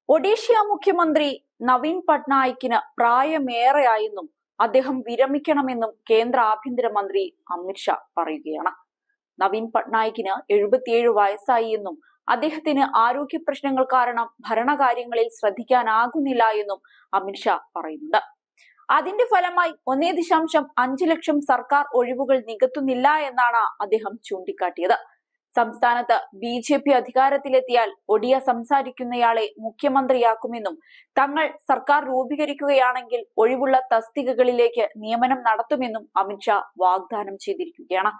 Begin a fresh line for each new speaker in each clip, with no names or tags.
ഒഡീഷ മുഖ്യമന്ത്രി നവീൻ പട്നായിക്കിന് പ്രായമേറെയായെന്നും അദ്ദേഹം വിരമിക്കണമെന്നും കേന്ദ്ര ആഭ്യന്തരമന്ത്രി അമിത്ഷാ പറയുകയാണ്. നവീൻ പട്നായിക്കിന് 77 വയസ്സായി എന്നും അദ്ദേഹത്തിന് ആരോഗ്യ പ്രശ്നങ്ങൾ കാരണം ഭരണകാര്യങ്ങളിൽ ശ്രദ്ധിക്കാനാകുന്നില്ല എന്നും അമിത്ഷാ പറയുന്നുണ്ട്. അതിന്റെ ഫലമായി 1.5 ലക്ഷം സർക്കാർ ഒഴിവുകൾ നികത്തുന്നില്ല എന്നാണ് അദ്ദേഹം ചൂണ്ടിക്കാട്ടിയത്. സംസ്ഥാനത്ത് BJP അധികാരത്തിലെത്തിയാൽ ഒഡിയ സംസാരിക്കുന്നയാളെ മുഖ്യമന്ത്രിയാക്കുമെന്നും തങ്ങൾ സർക്കാർ രൂപീകരിക്കുകയാണെങ്കിൽ ഒഴിവുള്ള തസ്തികകളിലേക്ക് നിയമനം നടത്തുമെന്നും അമിത്ഷാ വാഗ്ദാനം ചെയ്തിരിക്കുകയാണ്.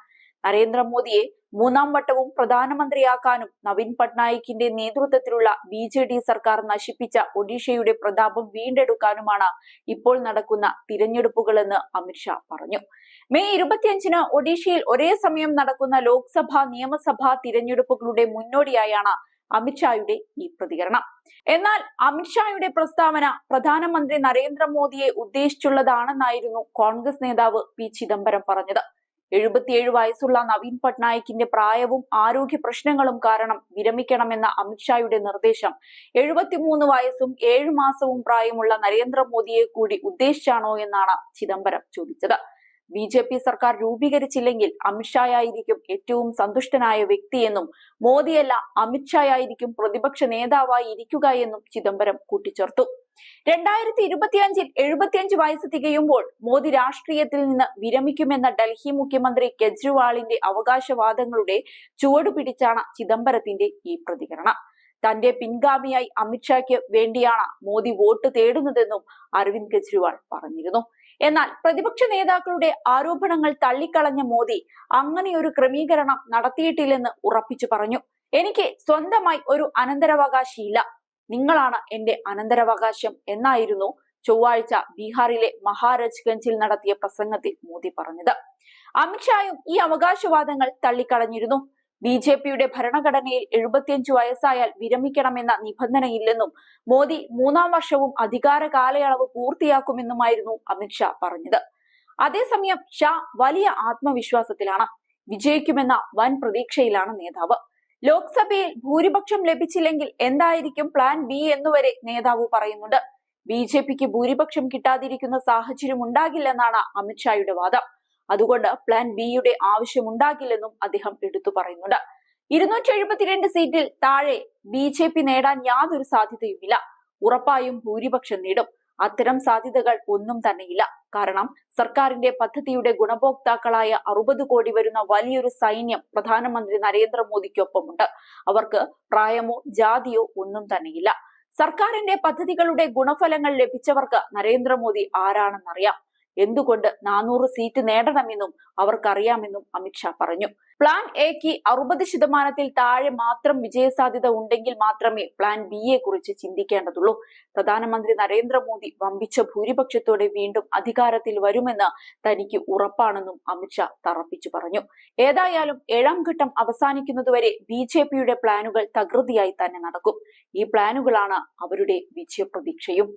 നരേന്ദ്രമോദിയെ 3ാം വട്ടവും പ്രധാനമന്ത്രിയാക്കാനും നവീൻ പട്നായിക്കിന്റെ നേതൃത്വത്തിലുള്ള BJD സർക്കാർ നശിപ്പിച്ച ഒഡീഷയുടെ പ്രതാപം വീണ്ടെടുക്കാനുമാണ് ഇപ്പോൾ നടക്കുന്ന തിരഞ്ഞെടുപ്പുകളെന്ന് അമിത്ഷാ പറഞ്ഞു. മെയ് 25-ന് ഒഡീഷയിൽ ഒരേ സമയം നടക്കുന്ന ലോക്സഭാ നിയമസഭാ തിരഞ്ഞെടുപ്പുകളുടെ മുന്നോടിയായാണ് അമിത്ഷായുടെ ഈ പ്രതികരണം. എന്നാൽ അമിത്ഷായുടെ പ്രസ്താവന പ്രധാനമന്ത്രി നരേന്ദ്രമോദിയെ ഉദ്ദേശിച്ചുള്ളതാണെന്നായിരുന്നു കോൺഗ്രസ് നേതാവ് പി ചിദംബരം പറഞ്ഞത്. 77 വയസ്സുള്ള നവീൻ പട്നായിക്കിന്റെ പ്രായവും ആരോഗ്യ പ്രശ്നങ്ങളും കാരണം വിരമിക്കണമെന്ന അമിത്ഷായുടെ നിർദ്ദേശം 73 വയസ്സും 7 മാസവും പ്രായമുള്ള നരേന്ദ്രമോദിയെ കൂടി ഉദ്ദേശിച്ചാണോ എന്നാണ് ചിദംബരം ചോദിച്ചത്. BJP സർക്കാർ രൂപീകരിച്ചില്ലെങ്കിൽ അമിത്ഷായായിരിക്കും ഏറ്റവും സന്തുഷ്ടനായ വ്യക്തിയെന്നും മോദിയല്ല അമിത്ഷായായിരിക്കും പ്രതിപക്ഷ നേതാവായി ഇരിക്കുക എന്നും ചിദംബരം കൂട്ടിച്ചേർത്തു. 2025-ൽ 75 വയസ്സ് തികയുമ്പോൾ മോദി രാഷ്ട്രീയത്തിൽ നിന്ന് വിരമിക്കുമെന്ന ഡൽഹി മുഖ്യമന്ത്രി കെജ്രിവാളിന്റെ അവകാശവാദങ്ങളുടെ ചുവടുപിടിച്ചാണ് ചിദംബരത്തിന്റെ ഈ പ്രതികരണം. തന്റെ പിൻഗാമിയായി അമിത്ഷായ്ക്ക് വേണ്ടിയാണ് മോദി വോട്ട് തേടുന്നതെന്നും അരവിന്ദ് കെജ്രിവാൾ പറഞ്ഞിരുന്നു. എന്നാൽ പ്രതിപക്ഷ നേതാക്കളുടെ ആരോപണങ്ങൾ തള്ളിക്കളഞ്ഞ മോദി അങ്ങനെയൊരു ക്രമീകരണം നടത്തിയിട്ടില്ലെന്ന് ഉറപ്പിച്ചു പറഞ്ഞു. എനിക്ക് സ്വന്തമായി ഒരു അനന്തരാവകാശിയില്ല, നിങ്ങളാണ് എന്റെ അനന്തരാവകാശം എന്നായിരുന്നു ചൊവ്വാഴ്ച ബീഹാറിലെ മഹാരാജ്ഗഞ്ചിൽ നടത്തിയ പ്രസംഗത്തിൽ മോദി പറഞ്ഞത്. അമിത്ഷായും ഈ അവകാശവാദങ്ങൾ തള്ളിക്കളഞ്ഞിരുന്നു. BJPയുടെ ഭരണഘടനയിൽ 75 വയസ്സായാൽ വിരമിക്കണമെന്ന നിബന്ധനയില്ലെന്നും മോദി 3ാം വർഷവും അധികാര കാലയളവ് പൂർത്തിയാക്കുമെന്നുമായിരുന്നു അമിത്ഷാ പറഞ്ഞത്. അതേസമയം ഷാ വലിയ ആത്മവിശ്വാസത്തിലാണ്. വിജയിക്കുമെന്ന വൻ പ്രതീക്ഷയിലാണ് നേതാവ്. ലോക്സഭയിൽ ഭൂരിപക്ഷം ലഭിച്ചില്ലെങ്കിൽ എന്തായിരിക്കും പ്ലാൻ B എന്നുവരെ നേതാവ് പറയുന്നുണ്ട്. BJPക്ക് ഭൂരിപക്ഷം കിട്ടാതിരിക്കുന്ന സാഹചര്യം ഉണ്ടാകില്ലെന്നാണ് അമിത്ഷായുടെ വാദം. അതുകൊണ്ട് പ്ലാൻ Bയുടെ ആവശ്യമുണ്ടാകില്ലെന്നും അദ്ദേഹം എടുത്തു പറയുന്നുണ്ട്. 272 സീറ്റിൽ താഴെ BJP നേടാൻ യാതൊരു സാധ്യതയുമില്ല. ഉറപ്പായും ഭൂരിപക്ഷം നേടും. അത്തരം സാധ്യതകൾ ഒന്നും തന്നെയില്ല. കാരണം സർക്കാരിന്റെ പദ്ധതിയുടെ ഗുണഭോക്താക്കളായ 60 കോടി വരുന്ന വലിയൊരു സൈന്യം പ്രധാനമന്ത്രി നരേന്ദ്രമോദിക്കൊപ്പമുണ്ട്. അവർക്ക് പ്രായമോ ജാതിയോ ഒന്നും തന്നെയില്ല. സർക്കാരിന്റെ പദ്ധതികളുടെ ഗുണഫലങ്ങൾ ലഭിച്ചവർക്ക് നരേന്ദ്രമോദി ആരാണെന്നറിയാം. എന്തുകൊണ്ട് 400 സീറ്റ് നേടണമെന്നും അവർക്കറിയാമെന്നും അമിത്ഷാ പറഞ്ഞു. പ്ലാൻ എക്ക് 60% താഴെ മാത്രം വിജയസാധ്യത ഉണ്ടെങ്കിൽ മാത്രമേ പ്ലാൻ ബിയെ കുറിച്ച് ചിന്തിക്കേണ്ടതുള്ളൂ. പ്രധാനമന്ത്രി നരേന്ദ്രമോദി വമ്പിച്ച ഭൂരിപക്ഷത്തോടെ വീണ്ടും അധികാരത്തിൽ വരുമെന്ന് തനിക്ക് ഉറപ്പാണെന്നും അമിത്ഷാ തറപ്പിച്ചു പറഞ്ഞു. ഏതായാലും 7ാം ഘട്ടം അവസാനിക്കുന്നതുവരെ BJPയുടെ പ്ലാനുകൾ തകൃതിയായി തന്നെ നടക്കും. ഈ പ്ലാനുകളാണ് അവരുടെ വിജയപ്രതീക്ഷയും.